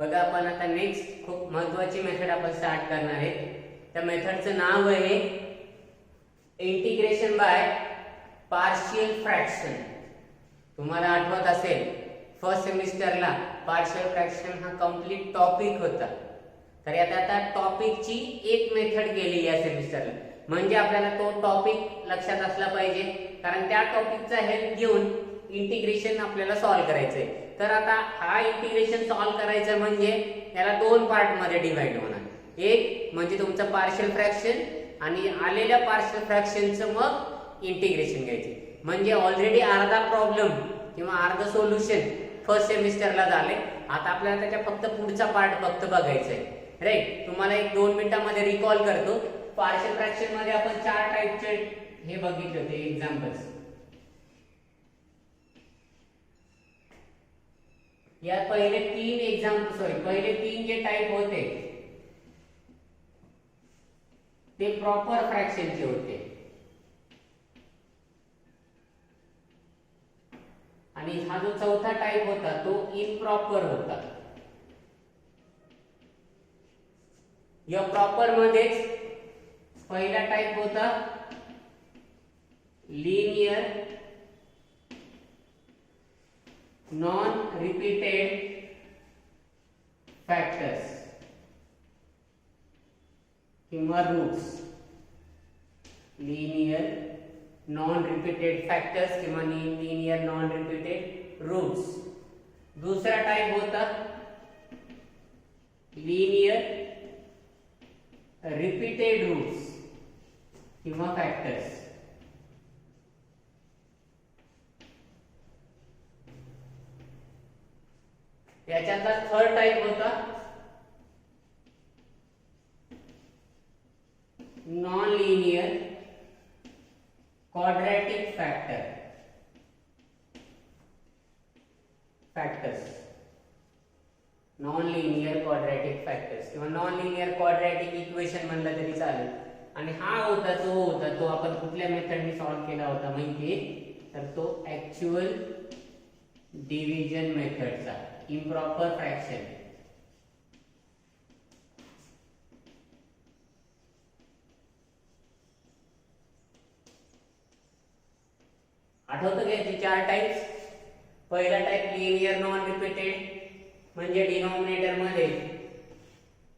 बघा आपण आता नेक्स्ट खूप महत्त्वाची मेथड आपण स्टार्ट करणार आहे. त्या मेथडचं नाव आहे इंटिग्रेशन बाय पार्शियल फ्रॅक्शन. तुम्हाला आठवत असेल फर्स्ट सेमिस्टरला पार्शियल फ्रॅक्शन हा कंप्लीट टॉपिक होता. तर आता टॉपिकची एक मेथड केली या सेमिस्टरला, म्हणजे आपल्याला तो टॉपिक लक्षात असला पाहिजे, कारण त्या टॉपिकचा हेल्प घेऊन इंटिग्रेशन आपल्याला सॉल्व्ह करायचंय. तर आता हा इंटिग्रेशन सॉल्व्ह करायचं म्हणजे याला दोन पार्ट मध्ये डिवाइड होणार. एक म्हणजे तुमचं पार्शियल फ्रॅक्शन आणि आलेल्या पार्शियल फ्रॅक्शनचं मग इंटिग्रेशन घ्यायचे. म्हणजे ऑलरेडी अर्धा प्रॉब्लेम किंवा अर्ध सोल्युशन फर्स्ट सेमिस्टरला झाले. आता आपल्याला त्याच्या फक्त पुढचा पार्ट फक्त बघायचा आहे. राईट, तुम्हाला एक 2 मिनिटांमध्ये रिकॉल करतो. पार्शियल फ्रॅक्शन मध्ये आपण 4 टाइपचे हे बघितले होते एक्झाम्पल्स. यात पहिले 3 जे टाइप होते ते प्रॉपर फ्रॅक्शनचे होते आणि हा जो चौथा टाइप होता तो इम्प्रॉपर होता. या प्रॉपर मध्येच पहिला टाइप होता लिनियर नॉन रिपीटेड फॅक्टर्स किंवा roots. Linear non repeated factors किंवा लिनियर नॉन रिपीटेड रूट्स. दूसरा टाइप होता लिनियर रिपीटेड रूट्स किंवा फॅक्टर्स. त्याच्यातला थर्ड टाइप होता non linear quadratic factors. Non linear quadratic factors किंवा नॉन लिनियर क्वाड्रॅटिक इक्वेशन म्हणलं तरी चालेल. आणि हा होता तो आपण कुठल्या मेथडने सॉल्व्ह केला होता माहिती, तर तो ऍक्च्युअल डिव्हिजन मेथडचा इम्प्रॉपर फ्रॅक्शन. आठवतं का याचे 4 टाइप्स? पहिला टाइप लिनियर नॉन रिपीटेड, म्हणजे डिनॉमिनेटर मध्ये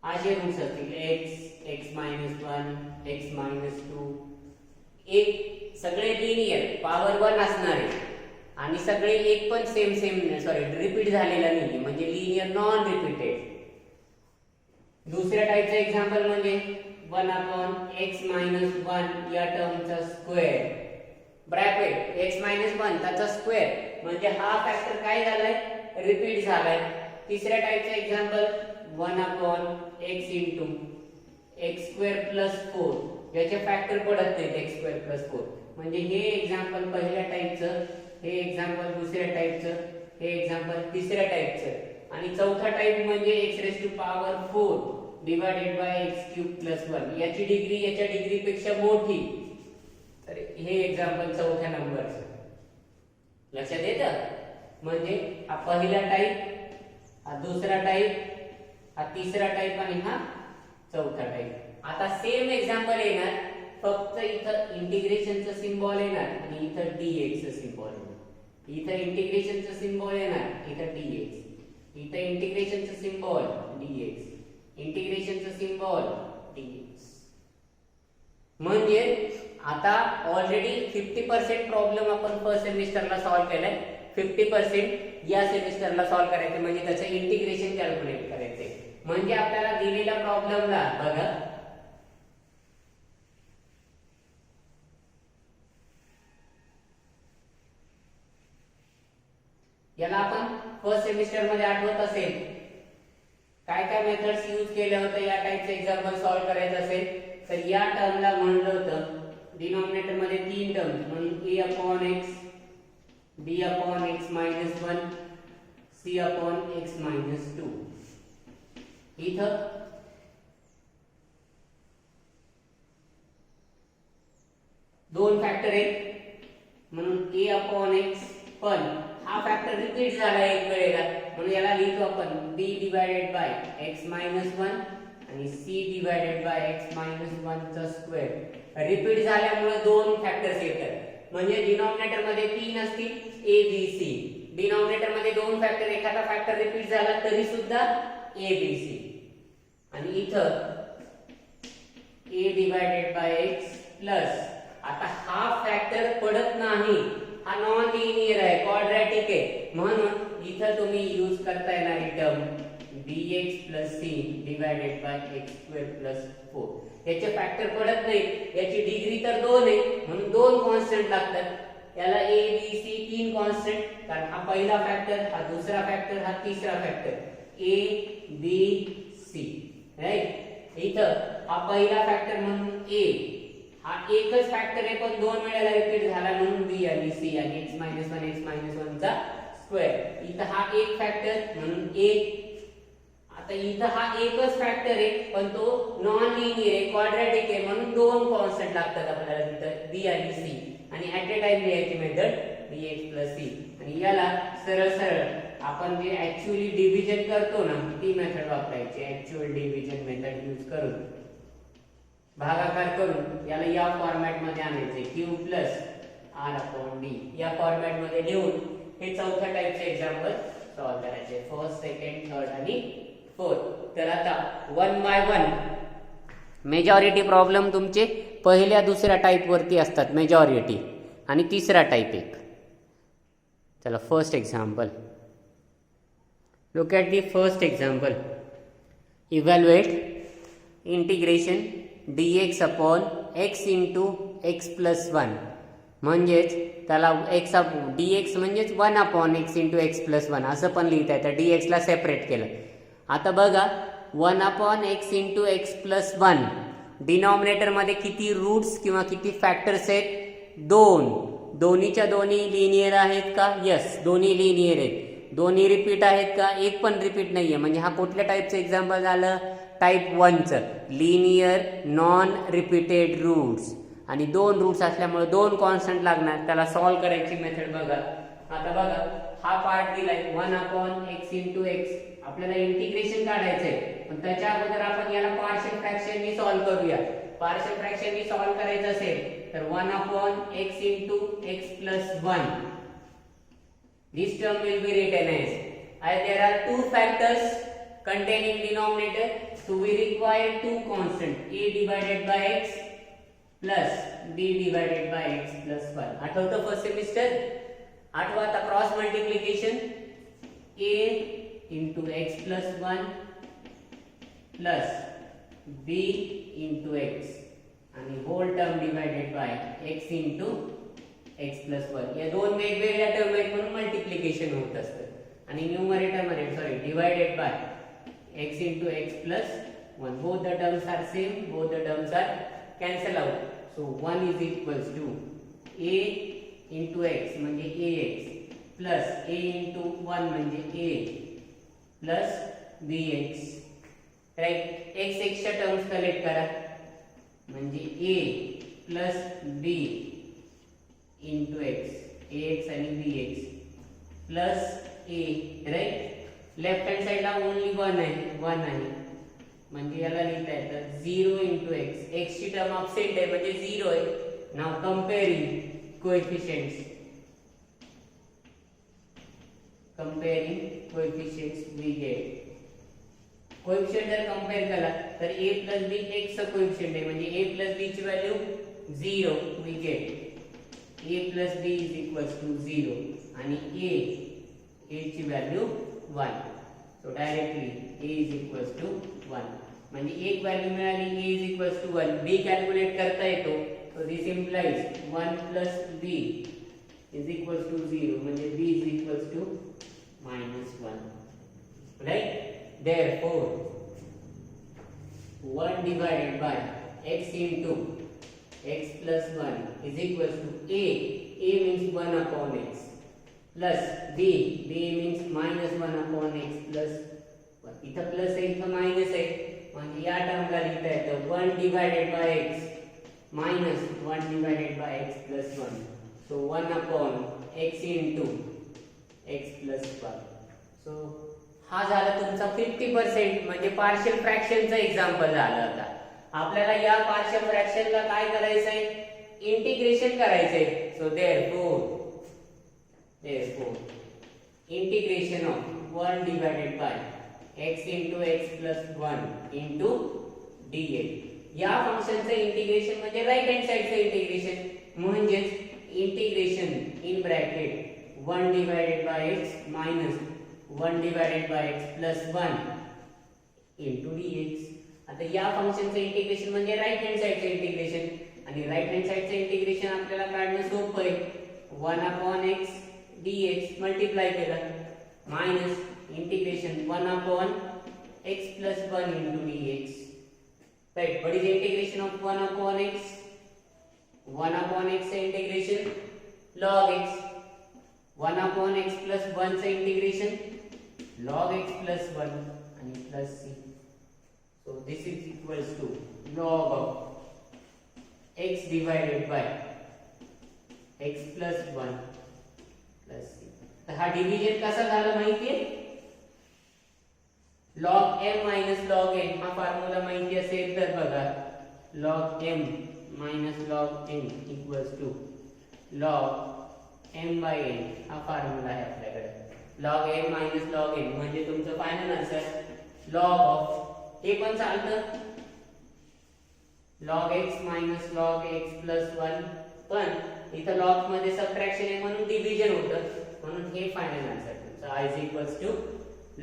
असे रूट्स असतील x, x-1, x-2, एक सगळे लिनियर पॉवर 1 असणारे आणि सगळे एक पण सेम रिपीट झालेला नाही, म्हणजे लिनियर नॉन रिपीटेड. दुसऱ्या टाइपचं एक्झाम्पल म्हणजे 1/x-1 या टर्मचा स्क्वेअर ब्रॅकेट x-1 त्याचा स्क्वेअर, म्हणजे हा फॅक्टर काय झालाय, रिपीट झालाय. तिसऱ्या टाइपचं एक्झाम्पल 1/x * x² + 4 याचे फॅक्टर पडत नाहीत x² + 4. म्हणजे हे एक्झाम्पल पहिल्या टाइपचं, हे एक्झाम्पल दुसऱ्या टाइपचं, हे एक्झाम्पल तिसऱ्या टाइपचं. आणि चौथा टाइप म्हणजे x⁴ डिवाइडेड बाय x³ + 1 याची डिग्री याच्या डिग्री पेक्षा मोठी. तर हे एक्झाम्पल चौथ्या नंबरचं. लक्षात येतं? म्हणजे हा पहिला टाइप, हा दुसरा टाइप, हा तिसरा टाइप आणि हा चौथा टाइप. आता सेम एक्झाम्पल येणार, फक्त इथं इंटिग्रेशनचं सिम्बॉल येणार आणि इथं dx चं सिम्बॉल येणार. इथं इंटिग्रेशनचं सिम्बॉल येणार, इथं dx. इथं इंटिग्रेशनचं सिम्बॉल dx, इंटिग्रेशनचं सिम्बॉल dx. म्हणजे आता ऑलरेडी 50% प्रॉब्लेम आपण फर्स्ट सेमिस्टरला सॉल्व्ह केलाय. 50% या सेमिस्टरला सॉल्व्ह करायचे, म्हणजे त्याचं इंटिग्रेशन कॅल्क्युलेट करायचे. म्हणजे आपल्याला दिलेल्या प्रॉब्लेमला बघा, याला आपण फर्स्ट सेमिस्टर मध्ये आठवत असेल काय काय मेथड्स यूज केल्या होत्या या टाइपचे एक्झाम्पल सॉल्व्ह करायचं असेल तर या टर्मला म्हणलं होतं डिनॉमिनेटर मध्ये 3 टर्म्स म्हणून a/x, b/x-1, c/x-2. इथं दोन फॅक्टर आहेत म्हणून a/x पण हा फॅक्टर रिपीट झाला एक वेळेला, म्हणून याला लिहितो आपण b divided by x minus 1 आणि c divided by x minus 1 चा स्क्वेअर. रिपीट झाल्यामुळे दोन फॅक्टर्स येतात, म्हणजे डिनॉमिनेटर मध्ये 3 असतील a b c. डिनॉमिनेटर मध्ये दोन फॅक्टर, एखादा फॅक्टर रिपीट झाला तरी सुद्धा a b c. आणि इथं a divided by x plus, आता हा फॅक्टर पडत नाही, हा नॉन लिनियर आहे, क्वाड्रॅटिक आहे, म्हणून इथं तुम्ही यूज करता येणारी term bx plus c divided by x square plus 4. याचे फॅक्टर पडत नाही, याची डिग्री तर 2 आहे, म्हणून दोन कॉन्स्टंट लागतात. याला a b c तीन कॉन्स्टंट, कारण हा पहिला फॅक्टर, हा दुसरा फॅक्टर, हा तिसरा factor, a b c. Right. इथं हा पहिला फॅक्टर म्हणून a, हा एकच फॅक्टर आहे पण दोन वेळेला रिपीट झाला म्हणून b आणि c आणि x मायनस 1 चा स्क्वेअर. इथं हा एक फॅक्टर म्हणून a. आता इथं हा एकच फॅक्टर आहे पण तो नॉन लिनियर आहे, क्वाड्रॅटिक आहे, म्हणून दोन कॉन्स्टंट लागतात आपल्याला तिथं b आणि c. आणि ऍट अ टाइम लिहायची मेथड bx c. आणि याला सरळ सरळ आपण जे ऍक्च्युअली डिव्हिजन करतो ना ती मेथड वापरायची. ऍक्च्युअल डिव्हिजन मेथड यूज करून भागाकार करून याला या फॉर्मॅट मध्ये आणायचे q plus r upon d. या फॉर्मॅट मध्ये लिहून हे चौथ्या टाइपचे एक्झाम्पल सॉल्व्ह करायचे, फर्स्ट, सेकंड, थर्ड आणि फोर्थ. तर आता one by one majority problem तुमचे पहिल्या दुसऱ्या टाइप वरती असतात, मेजॉरिटी, आणि तिसरा टाइप एक. चला first example. Look at the first example. Evaluate integration dx upon x into x plus 1. म्हणजेच त्याला x dx म्हणजेच 1 upon x into x plus 1 असं पण लिहिता येतं. dx ला सेपरेट केलं. आता बघा 1 upon x into x plus 1, denominator मध्ये किती रूट्स किंवा किती फॅक्टर्स आहेत? 2. दोन्हीच्या दोन्ही लिनियर आहेत का? यस, दोन्ही लिनियर आहेत. दोन्ही रिपीट आहेत का? एक पण रिपीट नाहीये. म्हणजे हा कुठल्या टाइपचं एक्झाम्पल झालं? टाइप 1चं. Linear non repeated roots. आणि दोन रूट्स असल्यामुळे दोन कॉन्स्टंट लागणार. त्याला सॉल्व्ह करायची मेथड बघा. आता बघा हा पार्ट दिलाय 1 अपॉन x इंटू x. आपल्याला इंटिग्रेशन काढायचंय पण त्याच्या अगोदर आपण याला पार्शियल फ्रॅक्शननी सॉल्व्ह करूया. पार्शियल फ्रॅक्शननी सॉल्व्ह करायचं असेल तर 1 upon x into x plus 1. This term will be written as there are two factors containing denominator, so we require two constant a divided by x plus b divided by x plus 1. आठवतं first semester? आठवा आता cross multiplication a into x plus 1 plus b into x आणि whole term divided by x into x plus 1. या दोन वेगवेगळ्या term आहेत म्हणून multiplication होत असतं. आणि न्यूमरेटर मध्ये divided by x into x plus 1. both the terms are same, both the terms are cancel out. so 1 is equals to a into x म्हणजे ax plus a into 1 म्हणजे a plus bx. Right. x च्या terms collect करा म्हणजे a plus b into x, ax आणि bx plus a. Right. Left hand साइडला only 1 आहे म्हणजे याला लिहिता येतं 0 into x. x ची टर्म अबसेंट आहे म्हणजे 0 आहे. Now comparing coefficients. We get coefficient जर कंपेअर केला तर a plus b x चा कोएफिशिएंट आहे म्हणजे a plus b ची value 0. We get a plus b is equals to 0 आणि a ची value 1. so directly a is equals to 1. म्हणजे एक व्हॅल्यू मिळाली a is equals to 1. b calculate करता येतो. so this implies 1 plus b is equals to 0 म्हणजे b is equals to -1. right. therefore 1 divided by x into x plus 1 is equals to a means 1 upon x plus b means -1 upon x plus 1. इथं plus आहे इथं minus आहे म्हणजे या टर्मला लिहिता येतं 1 divided by x minus 1 divided by x plus 1. so 1 upon x into x plus 1. So हा झाला तुमचा 50% म्हणजे पार्शियल फ्रॅक्शनचं एक्झाम्पल झालं. आता आपल्याला या पार्शियल फ्रॅक्शनला काय करायचंय, इंटिग्रेशन करायचंय. So therefore integration of 1 divided by x into x plus 1 into dx. या फंक्शनचं इंटिग्रेशन म्हणजे राईट हँड साइडचं इंटिग्रेशन, म्हणजेच integration in bracket 1 divided by x minus 1 divided by x plus 1 into dx. आता या फंक्शनचं integration म्हणजे right hand साइडचं integration, आणि right hand साइडचं integration आपल्याला काढणं सोपं आहे. 1 upon x dx मल्टिप्लाय केलं minus integration 1 upon x plus 1 into dx. Right, what is the integration of 1 upon x? 1 upon x say integration log x. 1 upon x plus 1 say integration log x plus 1 and plus c. So this is equals to log of x divided by x plus 1 plus c. तर हा division कसा झाला माहितीये, log m minus log n हा formula माहिती असेल तर बघा, log m minus log n equals to log m by n हा फॉर्म्युला आहे आपल्याकडे. log m minus log n म्हणजे तुमचं फायनल आन्सर log ऑफ, हे पण चालतं log x minus log x plus 1, पण इथं log मध्ये सबट्रॅक्शन आहे म्हणून डिव्हिजन होतं, म्हणून हे फायनल आन्सर तुमचं i is equals to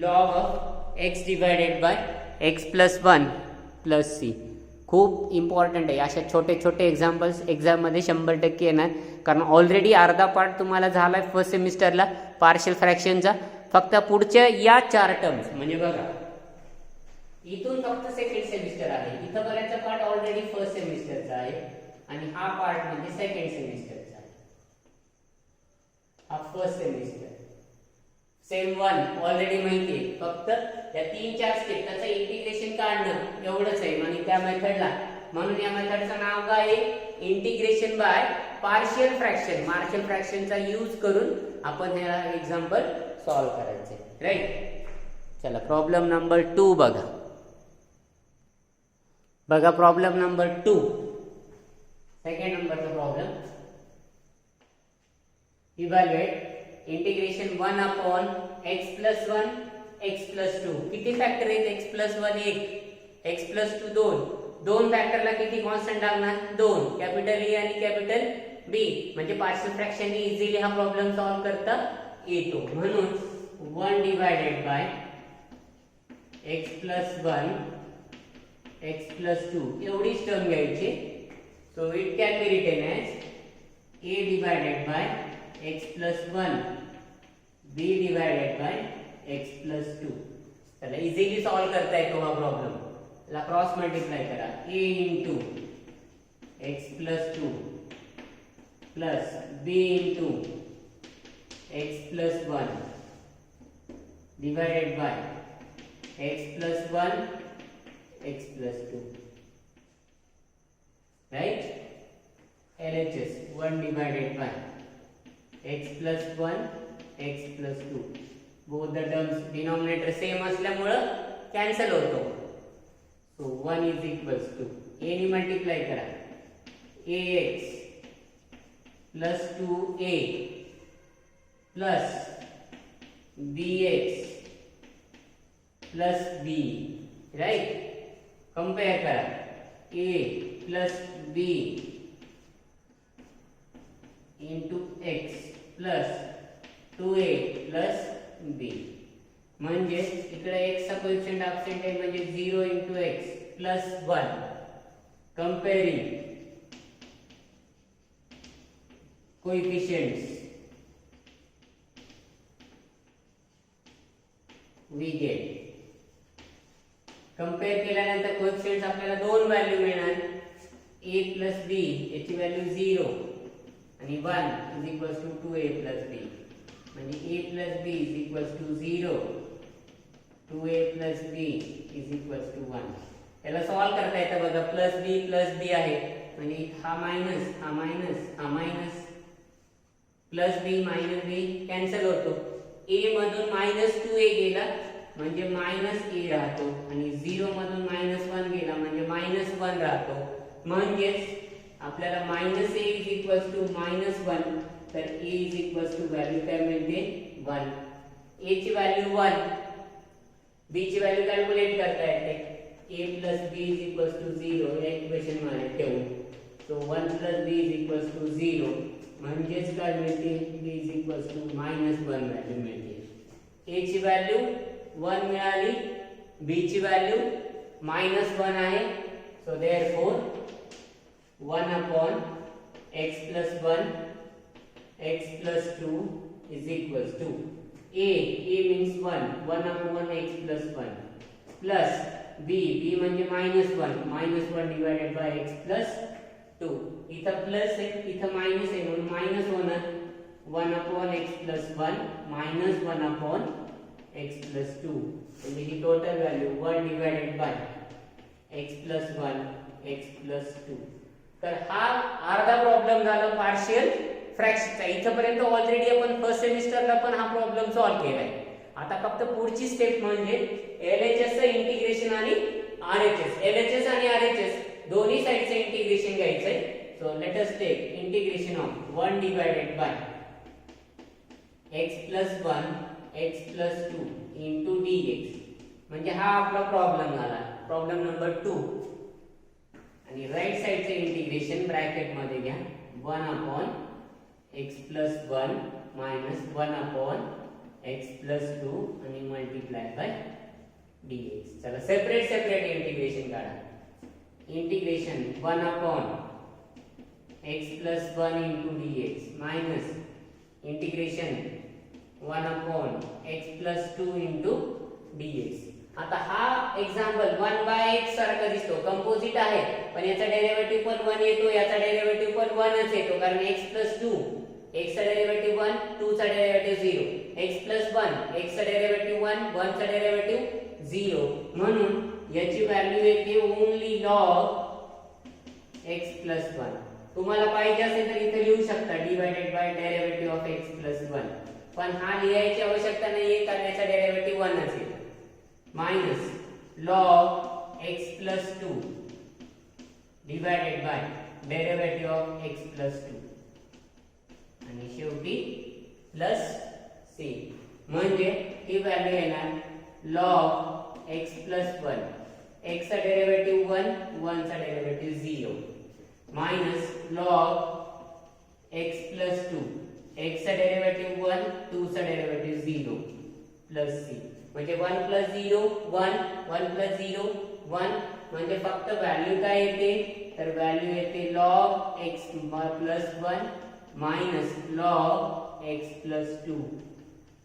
log of x divided by x plus 1 plus c. खूप इम्पॉर्टंट आहे, अशा छोटे छोटे एक्झाम्पल्स एक्झाममध्ये 100% येणार, कारण ऑलरेडी अर्धा पार्ट तुम्हाला झाला आहे फर्स्ट सेमिस्टरला पार्शियल फ्रॅक्शनचा. फक्त पुढच्या या 4 टर्म्स म्हणजे बघा इथून फक्त सेकंड सेमिस्टर आहे, इथं बऱ्याचचा पार्ट ऑलरेडी फर्स्ट सेमिस्टरचा आहे, आणि हा पार्ट म्हणजे सेकंड सेमिस्टरचा आहे. हा फर्स्ट सेमिस्टर सेम 1 ऑलरेडी माहिती आहे, फक्त या 3-4 स्टेप त्याचं इंटिग्रेशन काढणं एवढंच आहे आणि त्या मेथडला, म्हणून या मेथडचं नाव काय आहे, integration by partial fraction. Partial फ्रॅक्शनचा यूज करून आपण हे एक्झाम्पल सॉल्व्ह करायचे, राईट. चला प्रॉब्लेम नंबर 2 बघा. प्रॉब्लेम नंबर 2, सेकंड नंबरचा problem. Evaluate integration 1 upon x plus 1 x plus 2. किती फॅक्टर आहेत x plus 1 1, x plus 2 2. दोन फॅक्टरला किती कॉन्स्टंट लागणार 2, कॅपिटल E आणि कॅपिटल B. म्हणजे पार्शियल फ्रॅक्शन इझिली हा प्रॉब्लेम सॉल्व्ह करता येतो. म्हणून 1 divided by x plus 1 x plus 2 एवढीच टर्म घ्यायची. So it can be written as a divided by x plus 1 b divided by x plus 2. चला easily solve करता येतो हा प्रॉब्लेम. ला क्रॉस मल्टिप्लाय करा, a into x plus 2 plus b into x plus 1 divided by x plus 1 x plus 2. Right? LHS 1 divided by x plus 1 x plus 2. both the terms denominator same असल्यामुळं cancel होतो. So 1 is equals to a ने multiply करा, ax plus 2a plus bx plus b. Right, compare करा a plus b into x plus 2a plus b. म्हणजे इकडे x चा coefficient absent आहे म्हणजे 0 into x plus 1. Comparing coefficients we get. Compare केल्यानंतर coefficients आपल्याला दोन व्हॅल्यू मिळणार, a plus b याची व्हॅल्यू 0 आणि 1 is equals to 2a plus b. म्हणजे a plus b is equals to 0, 2a plus b is equals to 1. याला solve करता येतं बघा, प्लस b आहे म्हणजे हा मायनस हा मायनस हा minus, plus b minus b cancel होतो. a मधून -2a गेला म्हणजे -a राहतो आणि 0 मधून -1 गेला म्हणजे -1 राहतो. म्हणजेच आपल्याला -a -1 तर a व्हॅल्यू काय मिळते 1. a ची व्हॅल्यू 1, b ची व्हॅल्यू कॅल्क्युलेट करता येते. a + b 0 या इक्वेशन मध्ये ठेवू. सो 1 + b 0 म्हणजेच काय मिळते b -1 व्हॅल्यू मिळते. a ची व्हॅल्यू 1 मिळाली, b ची व्हॅल्यू -1 आहे. So therefore 1/x + 1 x + 2 is equals to a means 1/x + 1 plus b म्हणजे -1 divided by x + 2. इथं प्लस आहे इथं मायनस आहे म्हणून मायनस होणार 1/x + 1 -1/x + 2 म्हणजे ही total value 1 divided by x + 1 x + 2. तर हा अर्धा प्रॉब्लेम झाला पार्शियल फ्रॅक्शनचा. इथपर्यंत ऑलरेडी आपण फर्स्ट सेमिस्टरला पण हा प्रॉब्लेम सॉल्व्ह केलाय. आता फक्त पुढची स्टेप म्हणजे LHS चं इंटिग्रेशन आणि RHS. LHS आणि RHS दोन्ही साइडचे इंटिग्रेशन घ्यायचंय. So let us take integration of 1 divided by x + 1 x + 2 into dx. म्हणजे हा आपला प्रॉब्लेम झाला, प्रॉब्लेम नंबर 2. आणि राइट साइडचे इंटिग्रेशन ब्रॅकेट मध्ये घ्या 1/x + 1 -1/x + 2 आणि मल्टिप्लाय बाय dx. चला सेपरेट इंटिग्रेशन काढा. Integration 1/x + 1 into dx minus integration 1/x + 2 into dx. आता हा एक्झाम्पल 1/x सारखा दिसतो, कंपोजिट आहे, पण याचा डेरिव्हेटिव्ह पण 1 येतो, याचा डेरिव्हेटिव्ह पण 1च येतो कारण x + 2 x चा डेरिव्हेटिव्ह 1 2 चा डेरिव्हेटिव्ह 0 x + 1 x चा डेरिव्हेटिव्ह 1 1 चा डेरिव्हेटिव्ह 0. म्हणून याची व्हॅल्यू येते ओन्ली log x + 1. तुम्हाला पाहिजे असेल तर इथे लिहू शकता divided by derivative of x + 1, पण हा लिहायची आवश्यकता नाहीये कारण याचा डेरिव्हेटिव्ह 1च आहे. Minus log x + 2 divided by derivative of x + 2 आणि शेवटी प्लस c. म्हणजे ही व्हॅल्यू येणार log x + 1 x चा डेरिव्हेटिव्ह 1 1 चा derivative 0 minus log x + 2 x चा डेरिव्हेटिव्ह 1 2 चा डेरिव्हेटिव्ह 0 प्लस c. म्हणजे 1 + 0 1 1 + 0 1 म्हणजे फक्त व्हॅल्यू काय येते तर व्हॅल्यू येते log x + 1 minus log x + 2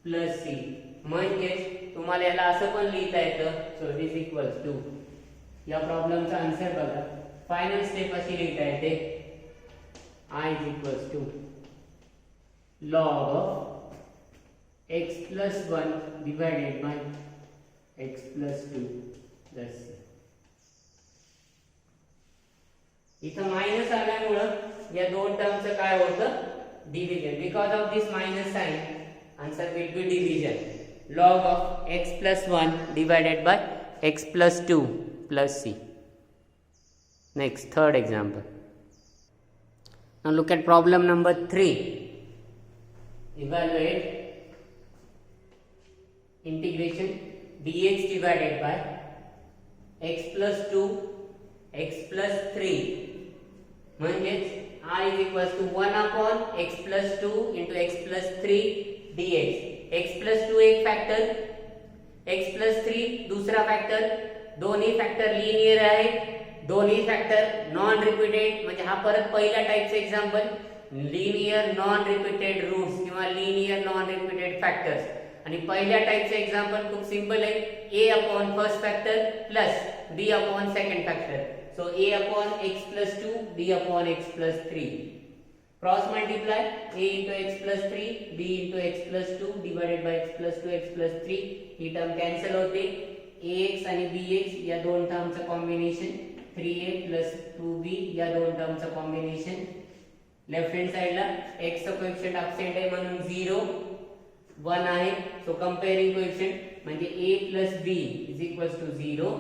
plus c. म्हणजे तुम्हाला याला असं पण लिहिता येतं. सो दिस इक्वल्स टू या प्रॉब्लेमचा आन्सर बघा. फायनल स्टेप अशी लिहिता येते I = log of x + 1 divided by x + 2 plus c. इथं मायनस आल्यामुळे या दोन टर्मचं काय होतं division. Because of this minus sign answer will be division. log of x + 1 divided by x + 2 plus c. Next, third example. Now look at problem number 3. Evaluate integration dx divided by x + 2 x + 3 म्हणजेच I = 1/x + 2 into x + 3 dx. x + 2 एक factor, x + 3 दूसरा factor. दोन्ही factor linear आहेत, दोन्ही factor non repeated. म्हणजे हा परत पहिल्या टाइपचे example linear non repeated roots किंवा लिनियर नॉन रिपीटेड फॅक्टर्स. आणि पहिल्या टाइपचे एक्झाम्पल खूप सिंपल आहे, a/, first factor plus b/, second factor. So a/x + 2 b/x + 3 cross multiply a × x + 3 b × x + 2 divided by x + 2 x + 3. He term cancel होते. ax आणि bx या दोन टर्मचं कॉम्बिनेशन 3a + 2b या दोन टर्मचं कॉम्बिनेशन. लेफ्ट हँड साइडला x चा कोएफिशिएंट अबसेंट आहे म्हणून 0 1 आहे. सो कंपेअरिंग कोएफिशियंट म्हणजे a plus b is equals to 0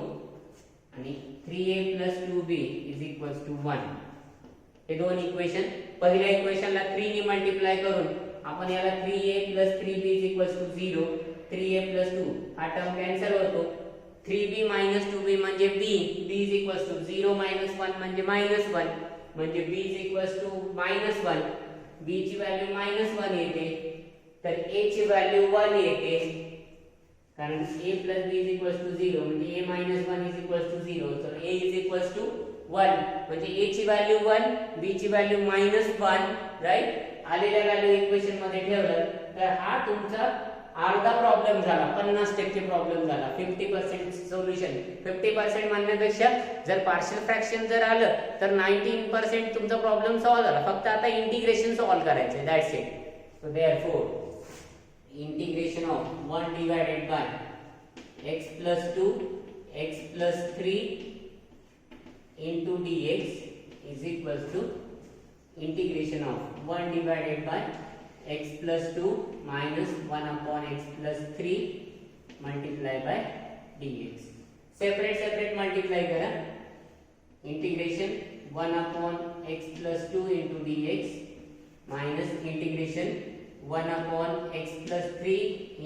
आणि 3a plus 2b is equals to 1. हे दोन इक्वेशन, पहिल्या इक्वेशनला 3 ने मल्टिप्लाय करून आपण याला 3a plus 3b is equals to 0, 3a plus 2 हा टर्म कॅन्सल होतो. 3b मायनस 2b म्हणजे b, b is equals to 0 minus 1 म्हणजे मायनस 1, म्हणजे b is equals to minus 1. b ची व्हॅल्यू मायनस 1 येते, तर a ची व्हॅल्यू 1 येते, कारण a plus b is equals to 0 म्हणजे a minus 1 is equals to 0, तर a इज इक्वल्स टू 1 म्हणजे a ची व्हॅल्यू 1, b ची व्हॅल्यू मायनस 1, राईट. आलेल्या व्हॅल्यू इक्वेशन मध्ये ठेवलं तर हा तुमचा अर्धा प्रॉब्लेम झाला, 50% प्रॉब्लेम झाला. 50% सोल्युशन, 50% म्हणण्यापेक्षा जर पार्शियल फ्रॅक्शन जर आलं तर 19% तुमचा प्रॉब्लेम सॉल्व्ह झाला. फक्त आता इंटिग्रेशन सॉल्व्ह करायचं आहे, that's it. So therefore integration of 1 divided by x plus 2 x plus 3 into dx is equals to integration of 1 divided by x plus 2 minus 1 upon x plus 3 multiply by dx. separate multiply करा. integration 1 upon x plus 2 into dx minus integration 1 upon x plus 3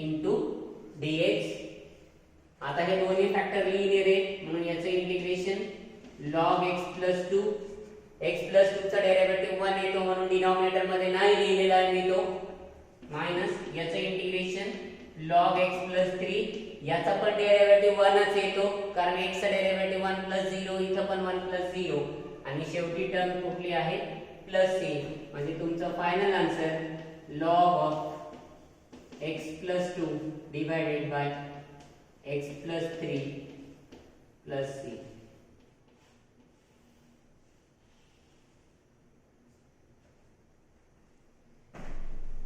into dx. आता हे दोन्ही factor linear आहेत म्हणून याचे integration log x plus 2, x plus 2 चा derivative 1 येतो म्हणून डिनॉमिनेटर मध्ये नाही लिहिलेला आहे मी तो, मायनस याचे इंटिग्रेशन log x plus 3, याचा पण डेरिव्हेटिव्ह 1च येतो कारण x चा डेरिव्हेटिव्ह 1 plus 0, इथं पण 1 plus 0, आणि शेवटी टर्म कुठली आहे प्लस c, म्हणजे तुमचं final answer log of x plus 2 divided by x plus 3 plus c.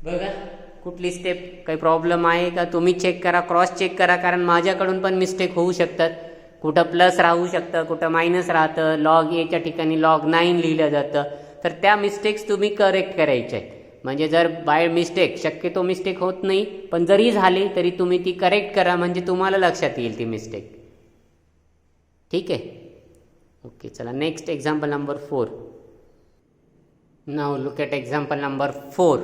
बघा कुठली स्टेप काही प्रॉब्लेम आहे का तुम्ही चेक करा, क्रॉस चेक करा, कारण माझ्याकडून पण मिस्टेक होऊ शकतात. कुठं प्लस राहू शकतं, कुठं मायनस राहतं, लॉग ए च्या ठिकाणी log 9 लिहिलं जातं, तर त्या मिस्टेक्स तुम्ही करेक्ट करायच्या आहेत. म्हणजे जर बाय मिस्टेक, शक्यतो मिस्टेक होत नाही, पण जरी झाली तरी तुम्ही ती करेक्ट करा म्हणजे तुम्हाला लक्षात येईल ती मिस्टेक. ठीक आहे, ओके. चला next example number 4. Now look at example number 4.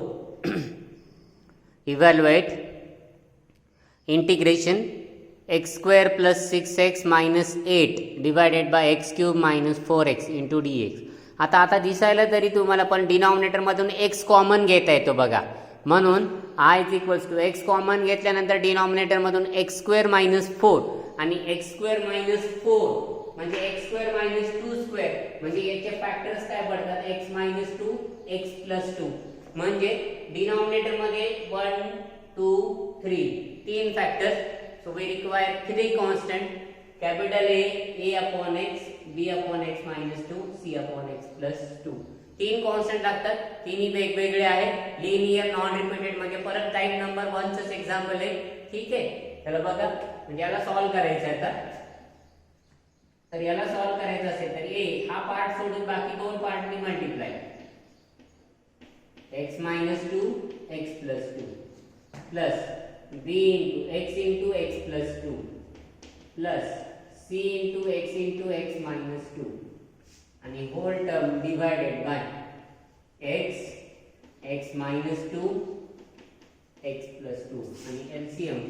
Evaluate integration x square plus 6x minus 8 divided by x cube minus 4x into dx. आता दिसायला तरी तुम्हाला पण डिनॉमिनेटर मधून x कॉमन घेता येतो बघा, म्हणून i is equals to x common घेतल्यानंतर डिनॉमिनेटर मधून x स्क्वेअर मायनस 4 आणि x स्क्वेअर मायनस 4 म्हणजे x स्क्वेअर मायनस 2 स्क्वेअर, म्हणजे याचे फॅक्टर्स काय पडतात x मायनस 2 x प्लस 2, म्हणजे डिनॉमिनेटर मध्ये 1 2 3 तीन factors. So we require 3 constant, capital A upon x, B upon x minus 2, C upon x plus 2. तीन कॉन्स्टंट लागतात, तिन्ही वेगवेगळे आहेत, लिनियर नॉन रिपीटेड, म्हणजे परत टाइप नंबर 1 च एक्झाम्पल आहे. ठीक आहे, चला बघा, म्हणजे याला सॉल्व्ह करायचं आहे आता. तर याला सॉल्व्ह करायचं असेल तर a हा पार्ट सोडून बाकी दोन पार्टनी multiply, x minus 2 x plus 2 plus b into x plus 2 plus c into x minus 2 आणि whole term divided by x minus 2 x plus 2 आणि LCM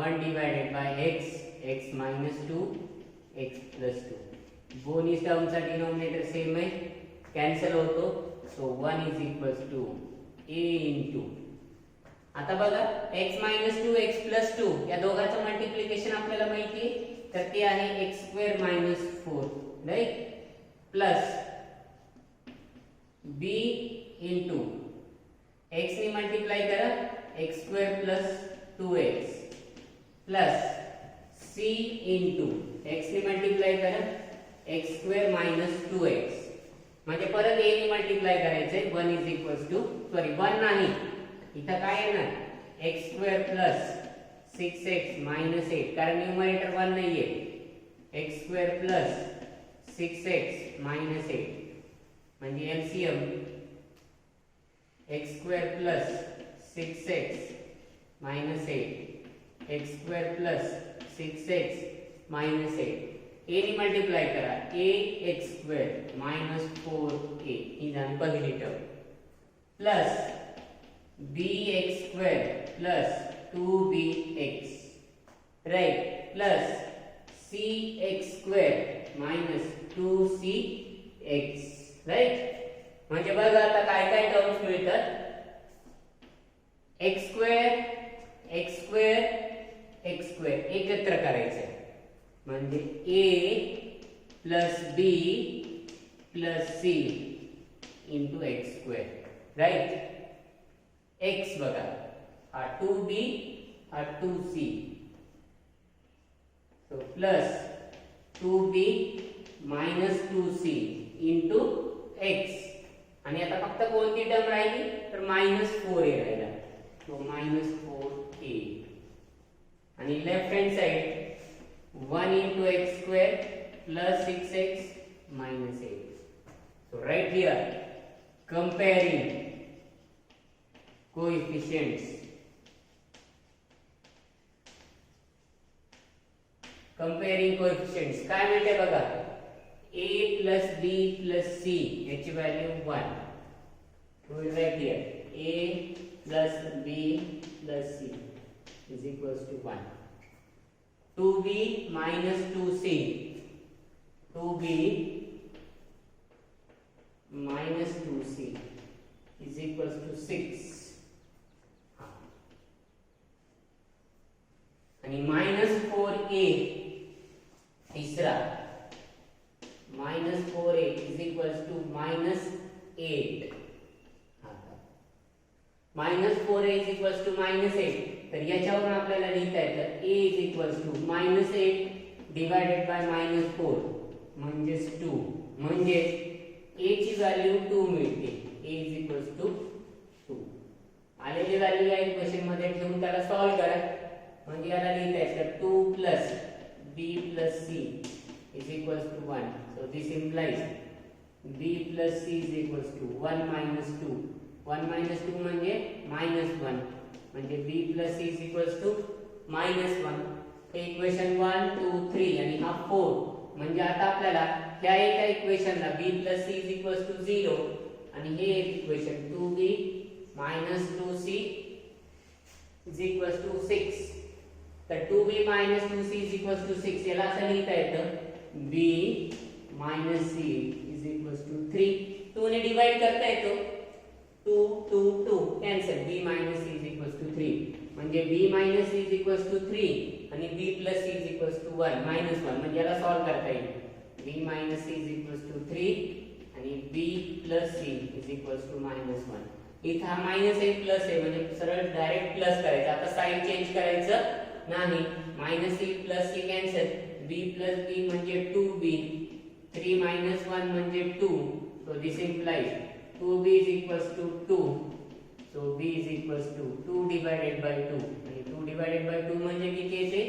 1 divided by x minus 2 x plus 2. दोन्ही टर्मचा denominator same आहे, cancel होतो. So 1 is equals to a into, आता बघा x minus 2 x plus 2 या दोघांचं multiplication आपल्याला माहिती आहे, तर ते आहे x square minus 4, right, plus b into x ने मल्टिप्लाई करा x square plus 2x plus c into x ने मल्टिप्लाई करा x square minus 2x, म्हणजे परत a ने मल्टिप्लाय करायचंय. 1 इज इक्वल्स टू, सॉरी 1 नाही, इथं काय येणार x square plus 6x minus 8, कारण न्यूमरेटर 1 नाहीये, x square plus 6x minus 8 म्हणजे LCM x square plus 6x minus 8 x square plus 6x minus 8 a ने मल्टीप्लाई करा a x square minus 4a ही झाली पहिली term plus b x square plus 2bx right plus c x square minus 2cx right म्हणजे बघा आता काय काय terms मिळतात x square x square x square एकत्र करायचे म्हणजे a plus b plus c into x square right x बघा हा 2b हा 2c so plus 2b minus 2c into x आणि आता फक्त कोणती टर्म राहिली तर -4a राहिला तो -4a आणि left hand side 1 into x square plus 6x minus 8 so right here comparing coefficients काय मिळते बघा a plus b plus c याची value 1 so right here a plus b plus c is equals to 1 2b minus 2c 2b minus 2c is equals to 6 आणि -4a तीसरा -4a is equals to -8 -4a is equals to -8 तर याच्यावरून आपल्याला लिहिता येतं a is equals to -8 divided by -4 म्हणजेच 2 म्हणजे a ची व्हॅल्यू 2 मिळते a is equals to 2 आलेली व्हॅल्यू या इक्वेशन मध्ये ठेवून त्याला सॉल्व करा म्हणजे याला लिहिता येतं 2 plus b plus c is equals to 1 so this implies b plus c is equals to 1 minus 2 1 minus 2 म्हणजे -1 म्हणजे b plus c is equals to -1 हे इक्वेशन 1 2 3 आणि हा 4 म्हणजे आता आपल्याला ह्या एका इक्वेशनला b plus c is equals to 0 आणि हे एक equation 2b minus 2c is equals to 6 तर 2b minus 2c is equals to 6 याला असं लिहिता येतं b minus c is equals to 3 2 ने डिवाइड करता येतो 2 2 2 cancel b minus c is equals to 3 म्हणजे b minus c is equals to 3 आणि b plus c is equals to 1 -1 म्हणजे याला सॉल्व करता येईल b minus c is equals to 3 आणि b plus c is equals to -1 इथे हा -1 plus आहे म्हणजे सरळ डायरेक्ट प्लस करायचं आता साइन चेंज करायचं नाही -c plus c cancel b plus b म्हणजे 2b 3 minus 1 म्हणजे 2 so this implies 2b is equals to 2 so b is equals to 2 divided by 2 आणि 2 divided by 2 म्हणजे किती येते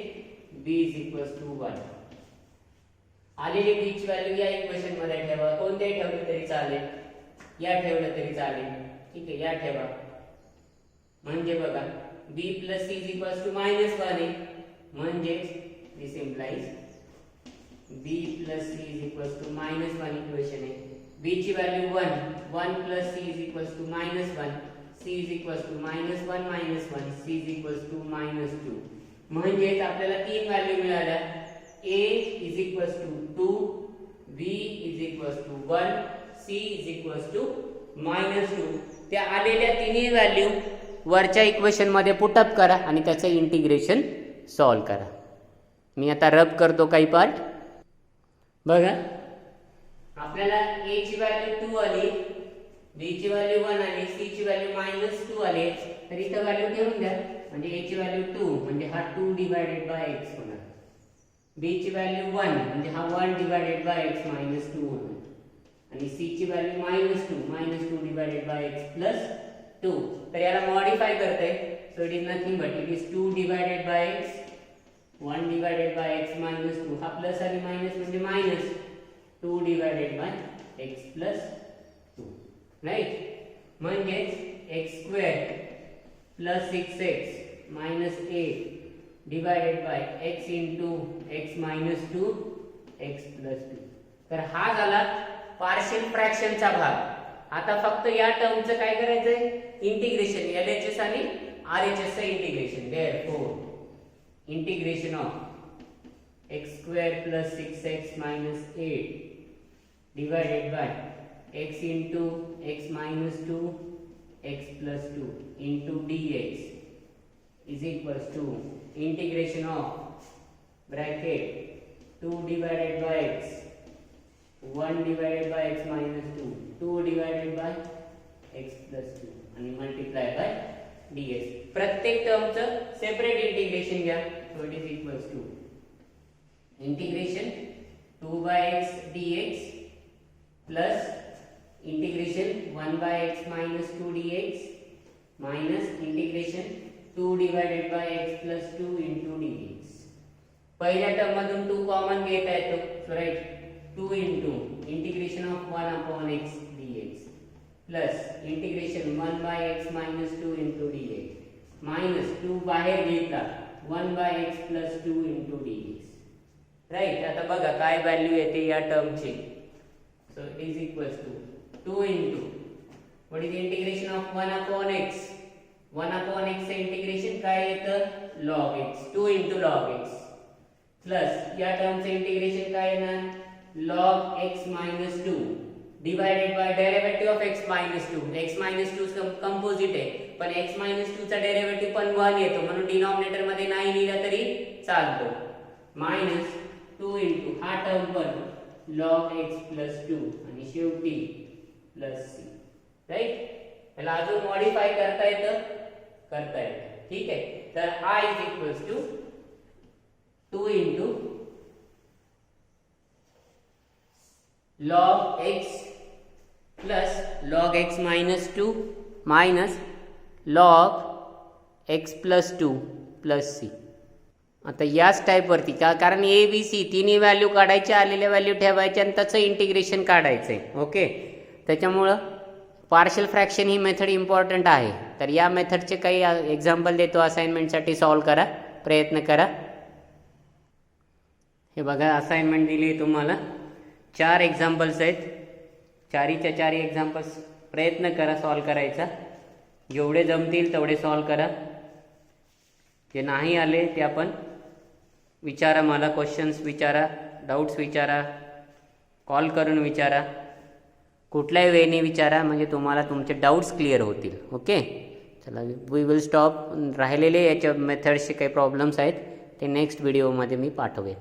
b is equals to 1 आलेली b ची व्हॅल्यू या equation मध्ये ठेवा कोणते ठेवले तरी चालेल या ठेवलं तरी चालेल ठीक आहे या ठेवा म्हणजे बघा b plus c is equals to -1 आहे म्हणजे this implies b plus c is equals to -1 equation आहे b ची value 1 1 plus c is equals to -1 c is equals to -1 -1 c is equals to -2 म्हणजे आपल्याला तीन व्हॅल्यू मिळाल्या a is equals to 2 b is equals to 1 c is equals to -2 त्या आलेल्या तिन्ही value वरच्या इक्वेशन मध्ये पुट अप करा आणि त्याचे इंटिग्रेशन सॉल्व करा मी आता रब करतो काही पार्ट बघा आपल्याला a ची व्हॅल्यू 2 आली b ची व्हॅल्यू 1 आली c ची व्हॅल्यू -2 आली तर इथे व्हॅल्यू ठेवून द्या म्हणजे a ची व्हॅल्यू 2 म्हणजे हा 2 डिवाइडेड बाय x होणार b ची व्हॅल्यू 1 म्हणजे हा 1 डिवाइडेड बाय x -2 होणार आणि c ची व्हॅल्यू -2 डिवाइडेड बाय x 2 तर याला मॉडिफाय करते so it is nothing but it is 2 divided by x 1 divided by x -2 हा प्लस आणि मायनस म्हणजे minus 2 divided by x 2 right म्हणजे x² + 6x minus 8 divided by x into x minus 2 x plus 2. तर हा झाला partial फ्रॅक्शनचा भाग. आता फक्त या टर्मचं काय करायचंय, इंटिग्रेशन, LHS आणि RHS चं integration. Therefore integration of x square plus 6x minus 8 divided by x into x minus 2 x plus 2 into dx is equals to integration of bracket 2 divided by x 1 divided by x minus 2 2 divided by x plus 2 आणि multiply by dx. प्रत्येक टर्मचं separate integration घ्या. so it is equals to integration 2 by x dx plus integration 1 by x minus 2 dx minus integration 2 divided by x plus 2 into dx. पहिल्या term मधून 2 common घेता येतो. so right 2 into integration of 1 upon x dx plus integration 1 by x minus 2 into dx minus 2 बाहेर घेतला 1 by x plus 2 into dx. Right. आता बघा काय value येते या टर्मची. so it is equals to 2 into what is the integration of 1 upon x 1 upon x चे integration काय येतं log x 2 into log x plus या टर्मचे इंटिग्रेशन काय येणार log x minus 2 divided by derivative of x minus 2. x minus 2 composite आहे पण x minus 2 चा डेरिव्हेटिव्ह पण 1 येतो म्हणून डिनॉमिनेटर मध्ये नाही लिहिला तरी चालतो. मायनस 2 into हा टर्म पण log x plus 2 आणि शेवटी प्लस c. राइट. याला अजून मॉडिफाय करता येतं. ठीक आहे. तर i is equals to 2 into log x plus log x minus 2 minus log x plus 2 plus c. आता याच टाइप वरती कारण ए बी सी तिन्ही व्हॅल्यू काढायचे, आलेल्या व्हॅल्यू ठेवायचे आणि त्याचं इंटिग्रेशन काढायचंय. ओके. त्याच्यामुळं पार्शियल फ्रॅक्शन ही मेथड इम्पॉर्टंट आहे. तर या मेथडचे काही एक्झाम्पल देतो असाइनमेंटसाठी. सॉल्व करा, प्रयत्न करा. हे बघा असाइनमेंट दिली तुम्हाला 4 एक्झाम्पल्स आहेत. चारीच्या चारी एक्झाम्पल्स प्रयत्न करा सॉल्व करायचा. जेवढे जमतील तेवढे सॉल्व करा. जे नाही आले ते आपण विचारा, मला क्वेश्चन्स विचारा, डाऊट्स विचारा, कॉल करून विचारा, कुठल्याही वेने विचारा म्हणजे तुम्हाला तुमचे डाऊट्स क्लिअर होतील. ओके. चला वी विल स्टॉप. राहिलेले याच्या मेथड्सचे काही प्रॉब्लेम्स आहेत ते नेक्स्ट व्हिडिओमध्ये मी पाठवेन.